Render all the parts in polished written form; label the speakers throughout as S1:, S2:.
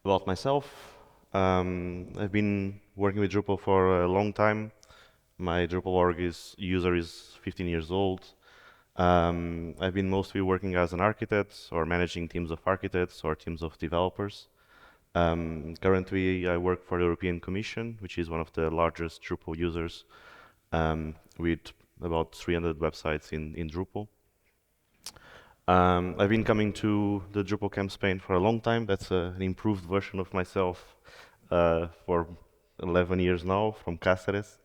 S1: About myself, I've been working with Drupal for a long time. My Drupal user is 15 years old. I've been mostly working as an architect or managing teams of architects or teams of developers. Currently, I work for the European Commission, which is one of the largest Drupal users, with about 300 websites in Drupal. I've been coming to the DrupalCamp Spain for a long time. That's an improved version of myself for 11 years now, from Cáceres.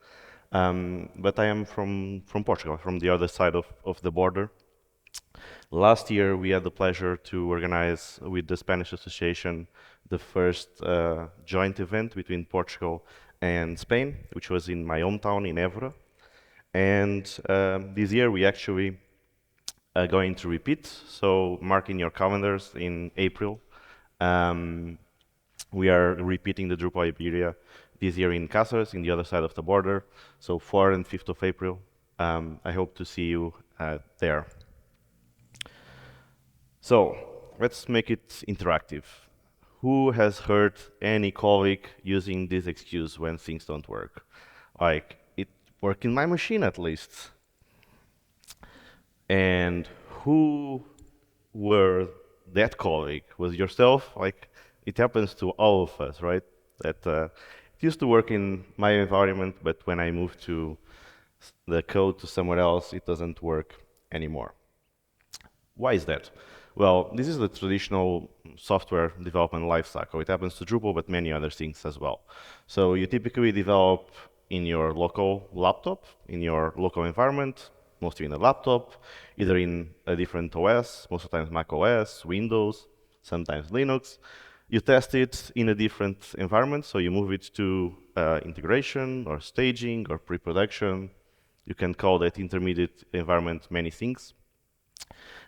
S1: But I am from Portugal, from the other side of the border. Last year, we had the pleasure to organize with the Spanish Association the first joint event between Portugal and Spain, which was in my hometown in Évora. And this year, we actually going to repeat, so mark in your calendars in April. We are repeating the Drupal Iberia this year in Cáceres, in the other side of the border, so 4th and 5th of April. I hope to see you there. So let's make it interactive. Who has heard any colleague using this excuse when things don't work? Like, it worked in my machine at least. And who were that colleague? Was yourself? Like, it happens to all of us, right? That it used to work in my environment, but when I moved to the code to somewhere else, it doesn't work anymore. Why is that? Well, this is the traditional software development lifecycle. It happens to Drupal, but many other things as well. So you typically develop in your local laptop, in your local environment, mostly in a laptop, either in a different OS, most of the times Mac OS, Windows, sometimes Linux. You test it in a different environment, so you move it to integration or staging or pre-production. You can call that intermediate environment many things.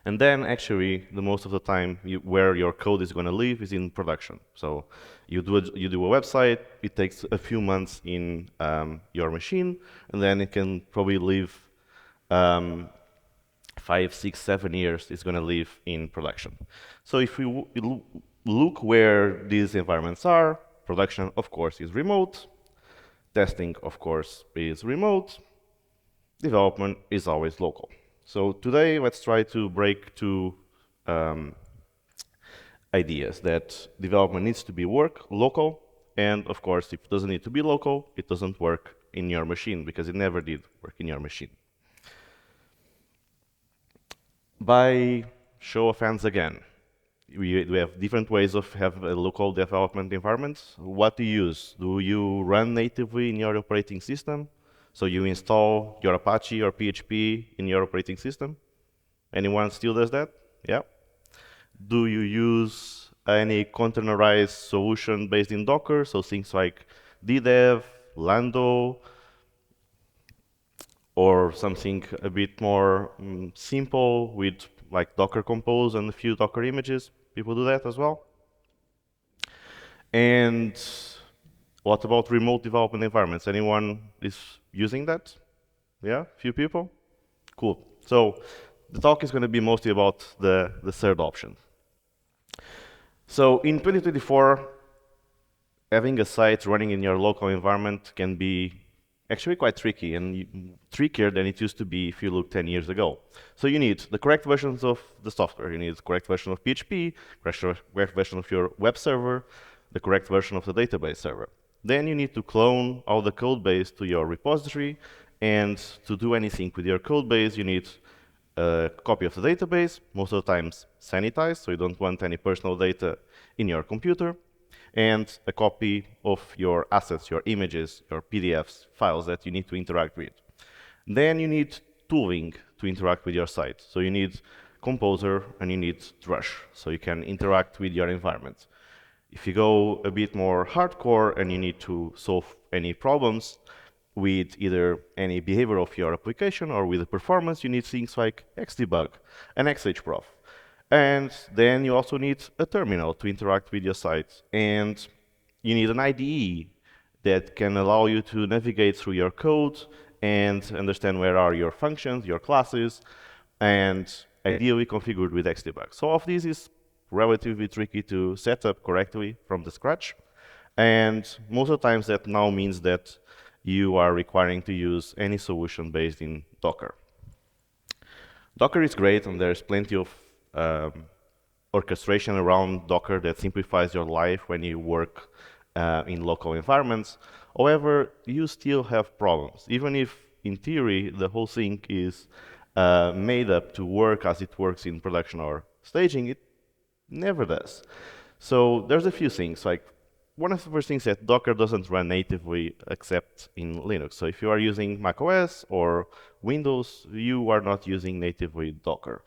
S1: And then actually, the most of the time, where your code is going to live is in production. So you do a website, it takes a few months in your machine, and then it can probably live 5, 6, 7 years, it's going to live in production. So if we look where these environments are, production, of course, is remote. Testing, of course, is remote. Development is always local. So today, let's try to break two ideas that development needs to be local, and of course, if it doesn't need to be local, it doesn't work in your machine, because it never did work in your machine. By show of hands again, we have different ways of having a local development environment. What do you use? Do you run natively in your operating system? So you install your Apache or PHP in your operating system? Anyone still does that? Yeah. Do you use any containerized solution based in Docker? So things like DDEV, Lando, or something a bit more simple with like Docker Compose and a few Docker images. People do that as well. And what about remote development environments? Anyone is using that? Yeah, a few people? Cool. So the talk is going to be mostly about the third option. So in 2024, having a site running in your local environment can be actually quite tricky, and trickier than it used to be if you look 10 years ago. So you need the correct versions of the software. You need the correct version of PHP, correct version of your web server, the correct version of the database server. Then you need to clone all the code base to your repository, and to do anything with your code base, you need a copy of the database, most of the times sanitized, so you don't want any personal data in your computer, and a copy of your assets, your images, your PDFs, files that you need to interact with. Then you need tooling to interact with your site. So you need Composer and you need Drush, so you can interact with your environment. If you go a bit more hardcore and you need to solve any problems with either any behavior of your application or with the performance, you need things like Xdebug and XHProf. And then you also need a terminal to interact with your site. And you need an IDE that can allow you to navigate through your code and understand where are your functions, your classes, and ideally configured with Xdebug. So all of this is relatively tricky to set up correctly from the scratch. And most of the times that now means that you are requiring to use any solution based in Docker. Docker is great, and there's plenty of orchestration around Docker that simplifies your life when you work in local environments. However, you still have problems. Even if, in theory, the whole thing is made up to work as it works in production or staging, it never does. So there's a few things. Like, one of the first things that Docker doesn't run natively except in Linux. So if you are using macOS or Windows, you are not using natively Docker.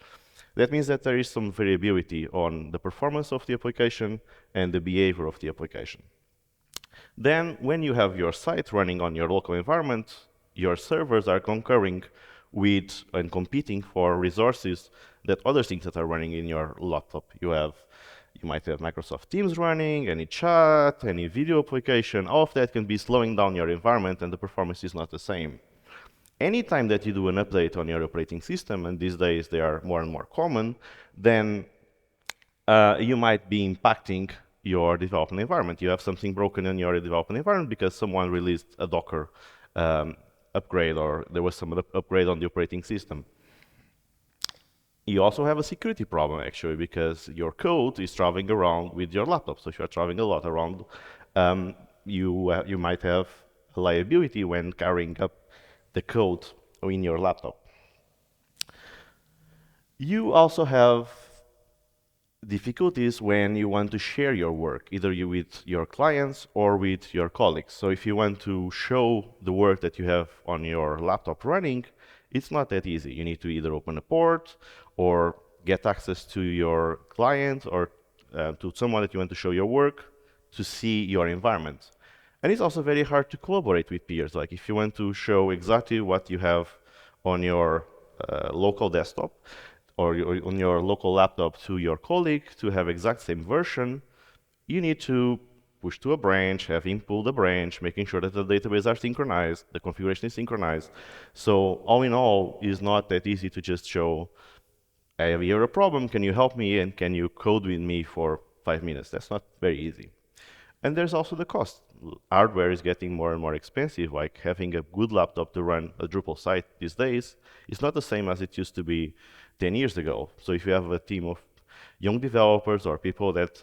S1: That means that there is some variability on the performance of the application and the behavior of the application. Then, when you have your site running on your local environment, your servers are concurring with and competing for resources that other things that are running in your laptop. You might have Microsoft Teams running, any chat, any video application. All of that can be slowing down your environment, and the performance is not the same. Anytime that you do an update on your operating system, and these days they are more and more common, then you might be impacting your development environment. You have something broken in your development environment because someone released a Docker upgrade, or there was some upgrade on the operating system. You also have a security problem, actually, because your code is traveling around with your laptop. So if you're traveling a lot around, you might have a liability when carrying up the code in your laptop. You also have difficulties when you want to share your work, either with your clients or with your colleagues. So if you want to show the work that you have on your laptop running, it's not that easy. You need to either open a port or get access to your client or to someone that you want to show your work to see your environment. And it's also very hard to collaborate with peers. Like if you want to show exactly what you have on your local desktop or on your local laptop to your colleague to have exact same version, you need to push to a branch, have him pull the branch, making sure that the database are synchronized, the configuration is synchronized. So all in all, it's not that easy to just show, I have here a problem, can you help me, and can you code with me for 5 minutes? That's not very easy. And there's also the cost. Hardware is getting more and more expensive, like having a good laptop to run a Drupal site these days is not the same as it used to be 10 years ago. So if you have a team of young developers or people that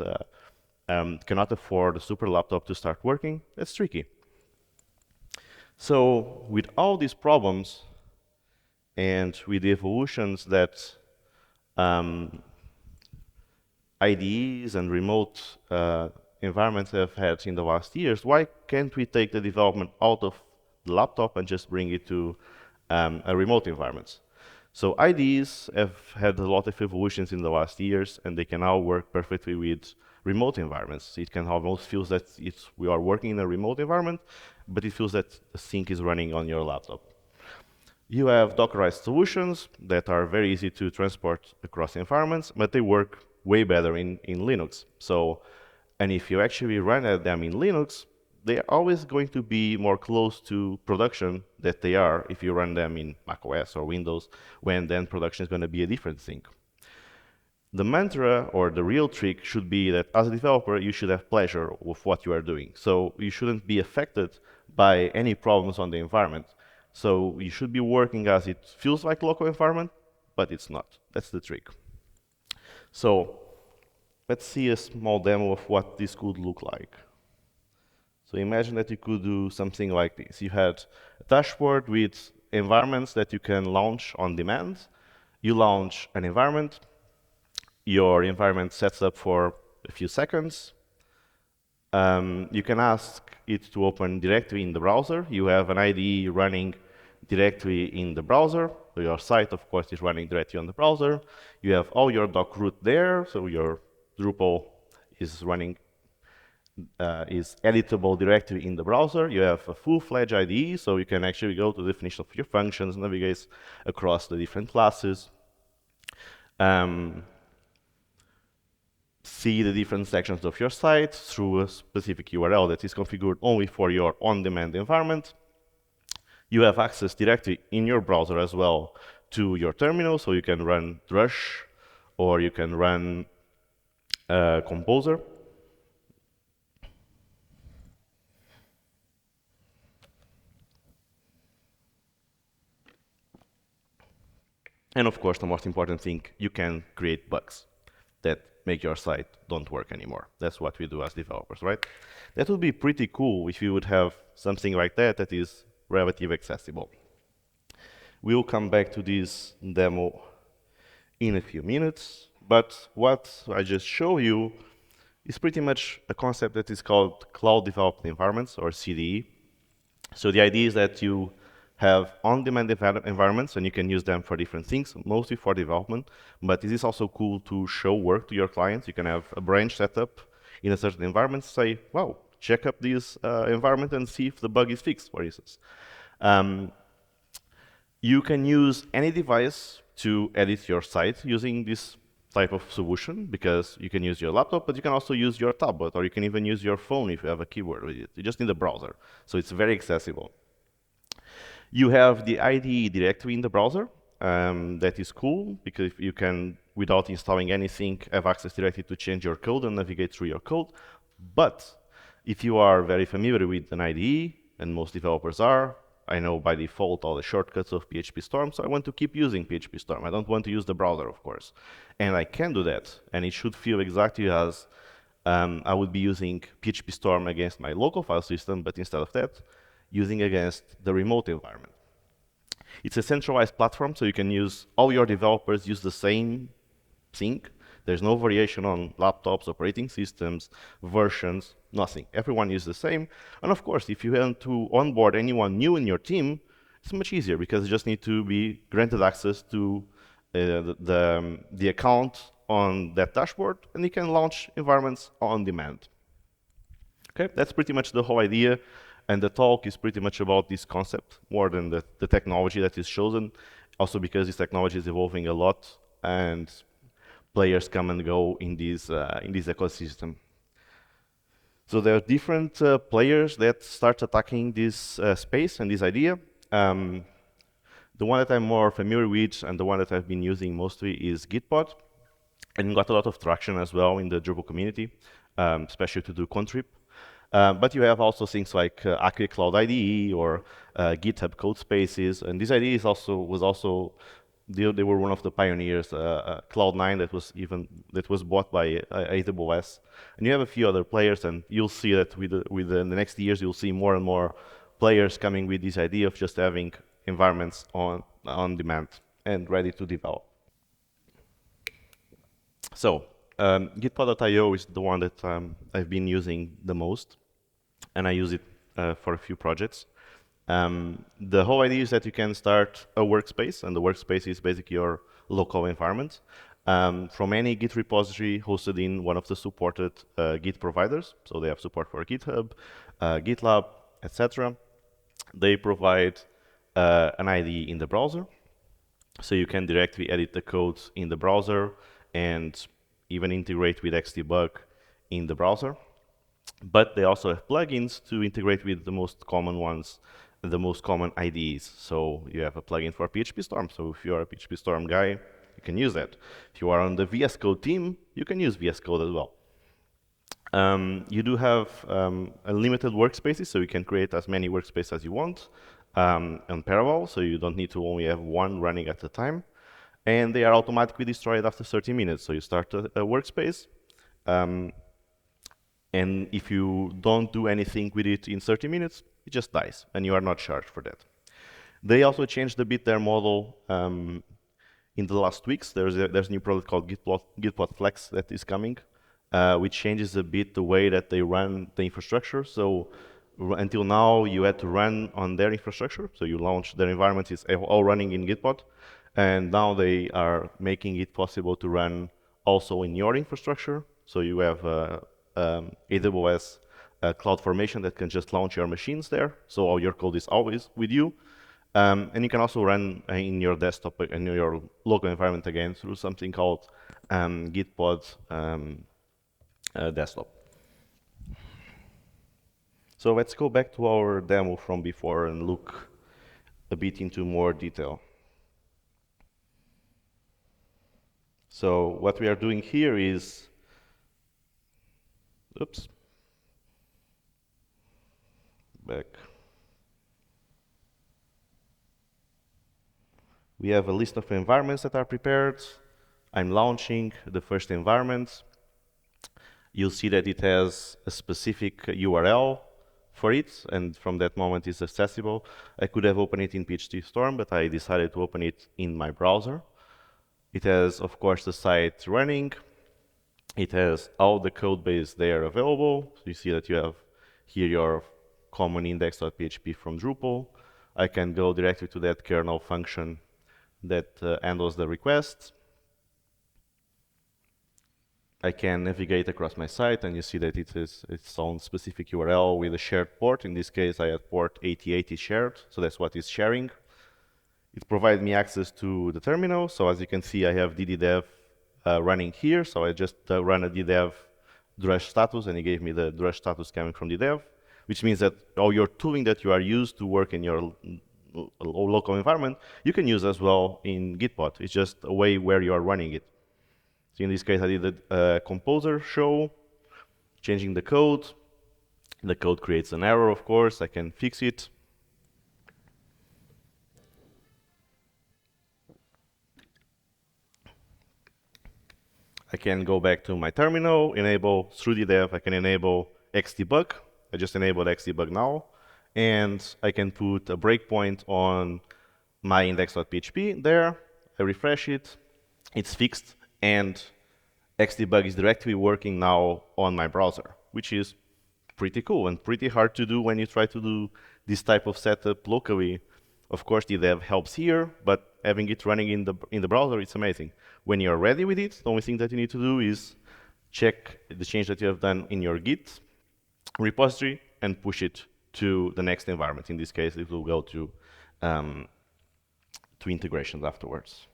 S1: cannot afford a super laptop to start working, that's tricky. So with all these problems and with the evolutions that IDEs and remote environments have had in the last years, why can't we take the development out of the laptop and just bring it to a remote environment? So IDEs have had a lot of evolutions in the last years, and they can now work perfectly with remote environments. It can almost feel that we are working in a remote environment, but it feels that the sync is running on your laptop. You have Dockerized solutions that are very easy to transport across environments, but they work way better in Linux. And if you actually run them in Linux, they're always going to be more close to production than they are if you run them in macOS or Windows, when then production is going to be a different thing. The mantra or the real trick should be that as a developer, you should have pleasure with what you are doing. So you shouldn't be affected by any problems on the environment. So you should be working as it feels like local environment, but it's not. That's the trick. So let's see a small demo of what this could look like. So imagine that you could do something like this. You had a dashboard with environments that you can launch on demand. You launch an environment. Your environment sets up for a few seconds. You can ask it to open directly in the browser. You have an IDE running directly in the browser. So your site, of course, is running directly on the browser. You have all your doc root there, so your Drupal is running, is editable directly in the browser. You have a full-fledged IDE, so you can actually go to the definition of your functions, navigate across the different classes, see the different sections of your site through a specific URL that is configured only for your on-demand environment. You have access directly in your browser as well to your terminal, so you can run Drush, or you can run Composer. And of course, the most important thing, you can create bugs that make your site don't work anymore. That's what we do as developers, right? That would be pretty cool if you would have something like that that is relatively accessible. We'll come back to this demo in a few minutes, but what I just show you is pretty much a concept that is called Cloud Developed Environments, or CDE. So the idea is that you have on-demand environments, and you can use them for different things, mostly for development, but it is also cool to show work to your clients. You can have a branch set up in a certain environment, say, wow, check up this environment and see if the bug is fixed, for instance. You can use any device to edit your site using this type of solution, because you can use your laptop, but you can also use your tablet, or you can even use your phone if you have a keyboard with it. You just need a browser, so it's very accessible. You have the IDE directly in the browser. That is cool, because you can, without installing anything, have access directly to change your code and navigate through your code. But if you are very familiar with an IDE, and most developers are, I know by default all the shortcuts of PHP Storm, so I want to keep using PHP Storm. I don't want to use the browser, of course. And I can do that, and it should feel exactly as I would be using PHP Storm against my local file system, but instead of that, using against the remote environment. It's a centralized platform, so you can use, all your developers use the same thing. There's no variation on laptops, operating systems, versions, nothing. Everyone uses the same. And of course, if you want to onboard anyone new in your team, it's much easier, because you just need to be granted access to the account on that dashboard, and you can launch environments on demand. Okay, that's pretty much the whole idea. And the talk is pretty much about this concept more than the technology that is chosen. Also because this technology is evolving a lot, and players come and go in this ecosystem. So there are different players that start attacking this space and this idea. The one that I'm more familiar with, and the one that I've been using mostly, is Gitpod, and got a lot of traction as well in the Drupal community, especially to do contrib. But you have also things like Acquia Cloud IDE or GitHub Code Spaces, and this IDE was also they were one of the pioneers. Cloud9 that was bought by AWS, and you have a few other players, and you'll see that with the next years you'll see more and more players coming with this idea of just having environments on demand and ready to develop. So Gitpod.io is the one that I've been using the most, and I use it for a few projects. The whole idea is that you can start a workspace, and the workspace is basically your local environment from any Git repository hosted in one of the supported Git providers. So they have support for GitHub, GitLab, etc. They provide an IDE in the browser, so you can directly edit the code in the browser and even integrate with Xdebug in the browser. But they also have plugins to integrate with the most common ones, the most common IDEs. So you have a plugin for PHP Storm. So if you are a PHP Storm guy, you can use that. If you are on the VS Code team, you can use VS Code as well. You do have unlimited workspaces, so you can create as many workspaces as you want on parallel, so you don't need to only have one running at a time. And they are automatically destroyed after 30 minutes. So you start a workspace, and if you don't do anything with it in 30 minutes, it just dies, and you are not charged for that. They also changed a bit their model in the last weeks. There's a new product called Gitpod Flex that is coming, which changes a bit the way that they run the infrastructure. So until now, you had to run on their infrastructure. So you launch their environment, is all running in Gitpod. And now they are making it possible to run also in your infrastructure. So you have AWS CloudFormation that can just launch your machines there. So all your code is always with you. And you can also run in your desktop, in your local environment again, through something called Gitpod Desktop. So let's go back to our demo from before and look a bit into more detail. So what we are doing here is Oops. Back. We have a list of environments that are prepared. I'm launching the first environment. You'll see that it has a specific URL for it, and from that moment it's accessible. I could have opened it in PHP Storm, but I decided to open it in my browser. It has, of course, the site running. It has all the code base there available. So you see that you have here your common index.php from Drupal. I can go directly to that kernel function that handles the request. I can navigate across my site, and you see that it is its own specific URL with a shared port. In this case, I have port 8080 shared, so that's what it's sharing. It provides me access to the terminal. So as you can see, I have DDEV running here. So I just run a DDEV drush status, and it gave me the drush status coming from DDEV, which means that all your tooling that you are used to work in your local environment, you can use as well in Gitpod. It's just a way where you are running it. So in this case, I did a composer show, changing the code. The code creates an error, of course. I can fix it. I can go back to my terminal, enable through DDEV. I can enable Xdebug. I just enabled Xdebug now. And I can put a breakpoint on my index.php there. I refresh it. It's fixed. And Xdebug is directly working now on my browser, which is pretty cool and pretty hard to do when you try to do this type of setup locally. Of course, DDEV helps here, but having it running in the browser, it's amazing. When you're ready with it, the only thing that you need to do is check the change that you have done in your Git repository and push it to the next environment. In this case, it will go to integrations afterwards.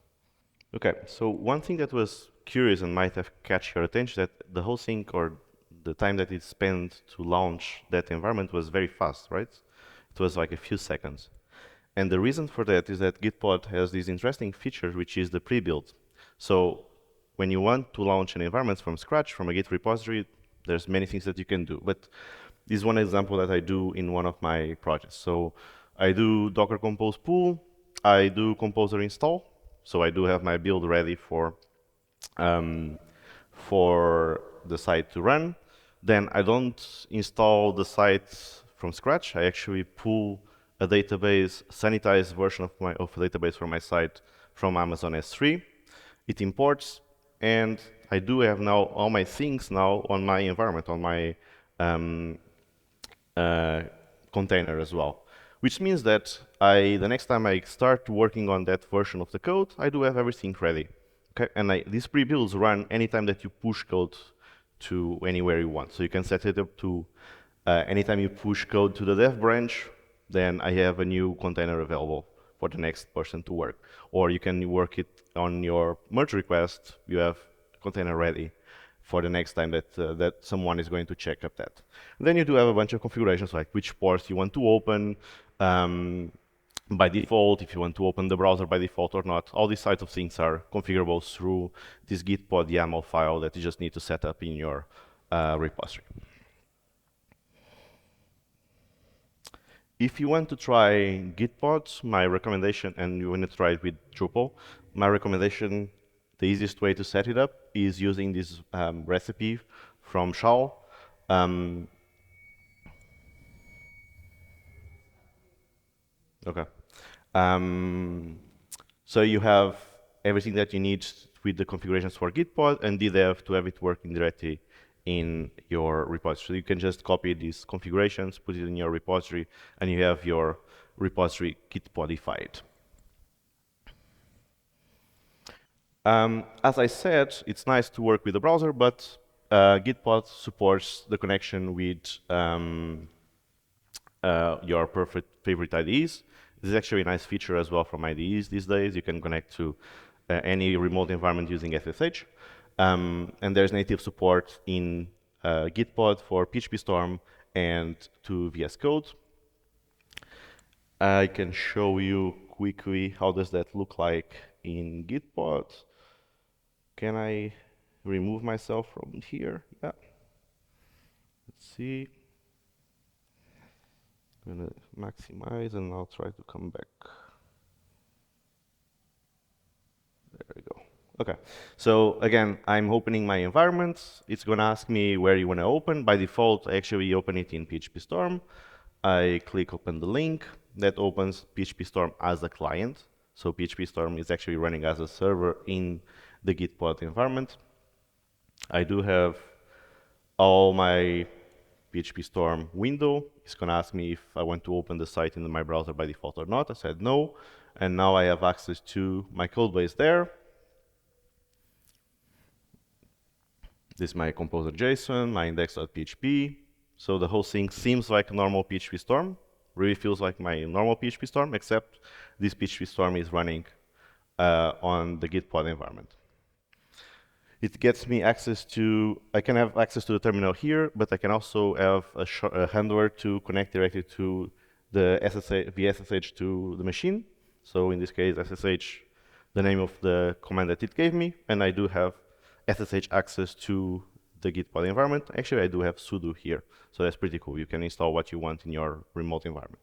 S1: Okay, so one thing that was curious and might have catch your attention that the whole thing, or the time that it spent to launch that environment, was very fast, right? It was like a few seconds. And the reason for that is that Gitpod has this interesting feature, which is the pre-build. So when you want to launch an environment from scratch, from a Git repository, there's many things that you can do. But this is one example that I do in one of my projects. So I do Docker Compose pull, I do Composer install. So I do have my build ready for the site to run. Then I don't install the site from scratch. I actually pull a database, sanitized version of a database for my site from Amazon S3. It imports, and I do have now all my things now on my environment, on my container as well. Which means that the next time I start working on that version of the code, I do have everything ready. Okay, and these pre-builds run anytime that you push code to anywhere you want. So you can set it up to anytime you push code to the dev branch, then I have a new container available for the next person to work. Or you can work it on your merge request. You have container ready for the next time that someone is going to check up that. And then you do have a bunch of configurations, like which ports you want to open by default, if you want to open the browser by default or not. All these types of things are configurable through this gitpod YAML file that you just need to set up in your repository. If you want to try Gitpod, my recommendation, and you want to try it with Drupal, my recommendation, the easiest way to set it up is using this recipe from Sala. Okay. So you have everything that you need with the configurations for Gitpod and DDEV to have it working directly in your repository. So you can just copy these configurations, put it in your repository, and you have your repository Gitpodified. As I said, it's nice to work with the browser, but Gitpod supports the connection with your favorite IDEs. This is actually a nice feature as well from IDEs these days. You can connect to any remote environment using SSH. And there's native support in Gitpod for PHP Storm and to VS Code. I can show you quickly how does that look like in Gitpod. Can I remove myself from here? Yeah. see. I'm gonna maximize and I'll try to come back. There we go. Okay, so again, I'm opening my environment. It's gonna ask me where you wanna open. By default, I actually open it in PHP Storm. I click open the link. That opens PHP Storm as a client. So PHP Storm is actually running as a server in the Git pod environment. I do have all my PHP Storm window. It's gonna ask me if I want to open the site in my browser by default or not. I said no, and now I have access to my code base there. This is my composer JSON, my index.php. So the whole thing seems like a normal PHP Storm. Really feels like my normal PHP Storm, except this PHP Storm is running on the Git pod environment. It gets me access to, I can have access to the terminal here, but I can also have a handler to connect directly to the SSH to the machine. So in this case, SSH, the name of the command that it gave me, and I do have SSH access to the Git pod environment. Actually, I do have sudo here, so that's pretty cool. You can install what you want in your remote environment.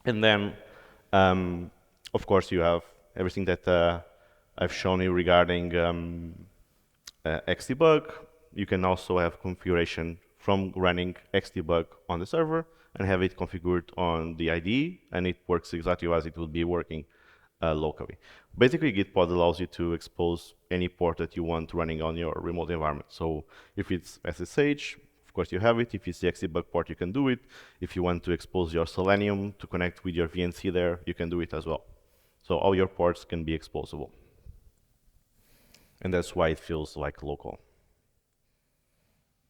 S1: And then, of course, you have everything that I've shown you regarding Xdebug. You can also have configuration from running Xdebug on the server and have it configured on the IDE, and it works exactly as it would be working locally. Basically, Gitpod allows you to expose any port that you want running on your remote environment. So if it's SSH, of course you have it. If it's the Xdebug port, you can do it. If you want to expose your Selenium to connect with your VNC there, you can do it as well. So all your ports can be exposable. And that's why it feels like local.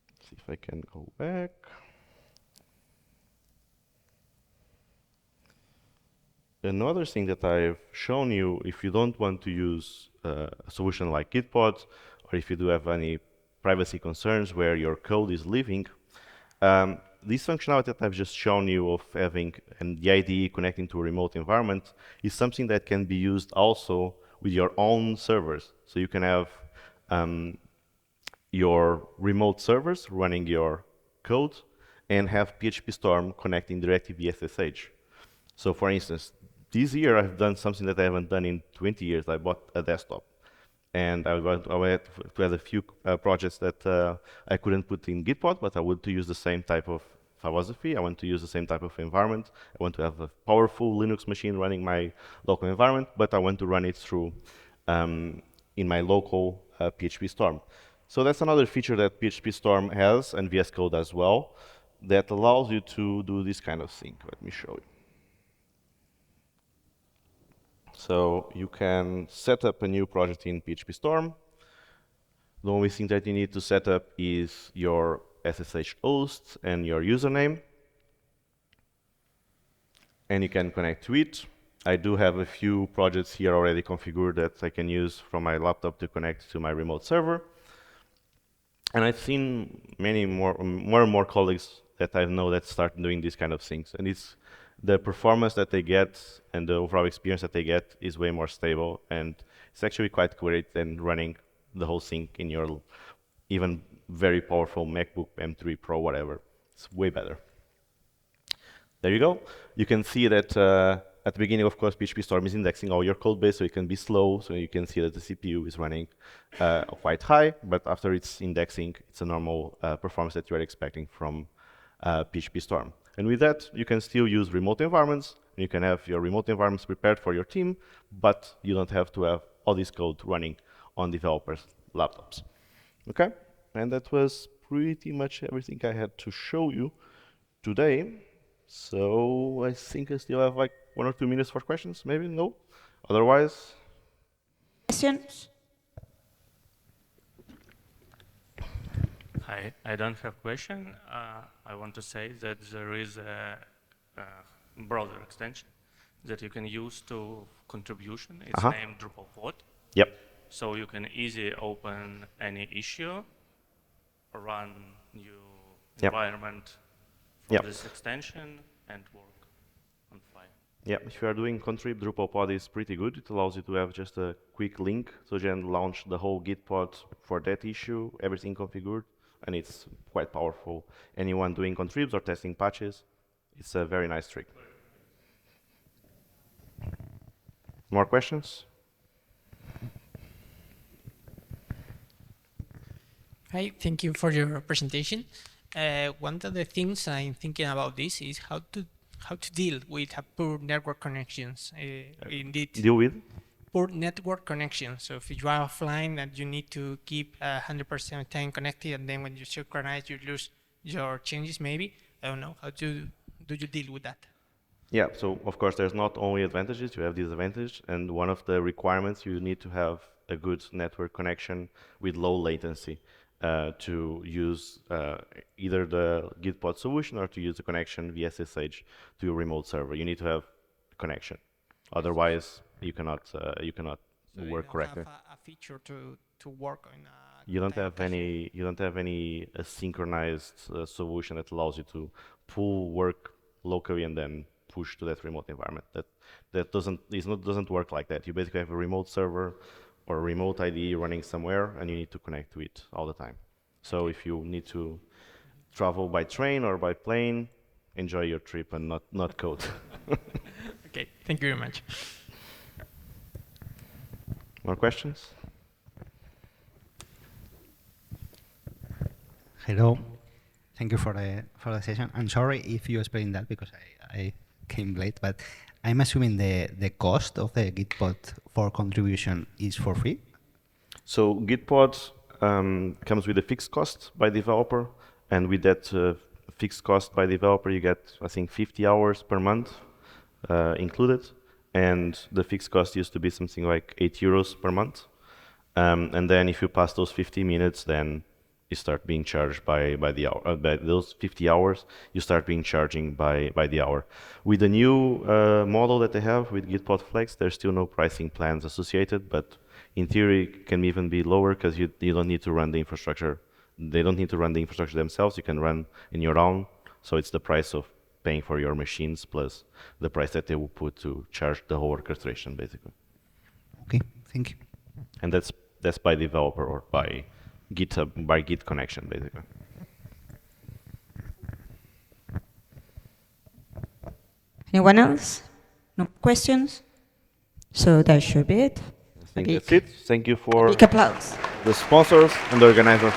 S1: Let's see if I can go back. Another thing that I've shown you, if you don't want to use a solution like Gitpod, or if you do have any privacy concerns where your code is living, this functionality that I've just shown you of having the IDE connecting to a remote environment is something that can be used also with your own servers. So you can have your remote servers running your code and have PHP Storm connecting directly via SSH. So for instance, this year I've done something that I haven't done in 20 years. I bought a desktop. And I had to have a few projects that I couldn't put in Gitpod, but I want to use the same type of philosophy. I want to use the same type of environment. I want to have a powerful Linux machine running my local environment, but I want to run it through in my local PHP Storm. So that's another feature that PHP Storm has, and VS Code as well, that allows you to do this kind of thing. Let me show you. So you can set up a new project in PHP Storm. The only thing that you need to set up is your SSH host and your username. And you can connect to it. I do have a few projects here already configured that I can use from my laptop to connect to my remote server. And I've seen many more and more colleagues that I know that start doing these kind of things. And it's the performance that they get and the overall experience that they get is way more stable, and it's actually quite great than running the whole thing in your even very powerful MacBook M3 Pro, whatever. It's way better. There you go. You can see that at the beginning, of course, PHP Storm is indexing all your code base, so it can be slow. So you can see that the CPU is running quite high, but after it's indexing, it's a normal performance that you are expecting from PHP Storm. And with that, you can still use remote environments, and you can have your remote environments prepared for your team, but you don't have to have all this code running on developers' laptops. Okay? And that was pretty much everything I had to show you today. So I think I still have like 1 or 2 minutes for questions, maybe? No? Otherwise?
S2: Questions?
S3: Hi, I don't have question. I want to say that there is a browser extension that you can use to contribution. It's named DrupalPod.
S1: Yep.
S3: So you can easily open any issue, run new environment from this extension, and work on file.
S1: Yeah, if you are doing contrib, DrupalPod is pretty good. It allows you to have just a quick link, so you can launch the whole Git pod for that issue, everything configured, and it's quite powerful. Anyone doing contribs or testing patches, it's a very nice trick. More questions?
S4: Hi, thank you for your presentation. One of the things I'm thinking about this is how to deal with poor network connections. Indeed,
S1: Deal with?
S4: poor network connections. So if you are offline and you need to keep 100% of time connected, and then when you synchronize, you lose your changes. Maybe I don't know. How do you deal with that?
S1: Yeah, so of course there's not only advantages, you have disadvantages, and one of the requirements, you need to have a good network connection with low latency to use either the Gitpod solution or to use the connection via SSH to your remote server. You need to have a connection, otherwise you cannot work correctly.
S4: Have a feature to work on.
S1: You don't have any synchronized solution that allows you to pull work locally and then push to that remote environment. That doesn't work like that. You basically have a remote server or a remote IDE running somewhere, and you need to connect to it all the time. So if you need to travel by train or by plane, enjoy your trip and not code.
S4: Okay, thank you very much.
S1: More questions?
S5: Hello. Thank you for the session. I'm sorry if you explained that because I came late, but I'm assuming the cost of the Gitpod for contribution is for free?
S1: So Gitpod comes with a fixed cost by developer, and with that fixed cost by developer, you get, I think, 50 hours per month included, and the fixed cost used to be something like €8 per month. And then if you pass those 50 minutes, then you start being charged by the hour. By those 50 hours, you start being charging by the hour. With the new model that they have with Gitpod Flex, there's still no pricing plans associated, but in theory, it can even be lower because you don't need to run the infrastructure. They don't need to run the infrastructure themselves. You can run in your own. So it's the price of paying for your machines plus the price that they will put to charge the whole orchestration, basically.
S5: Okay, thank you.
S1: And that's by developer or by GitHub, by Git connection, basically.
S2: Anyone else? No questions? So that should be it.
S1: I think that's it. Thank you
S2: A
S1: for
S2: big applause.
S1: the sponsors and the organizers.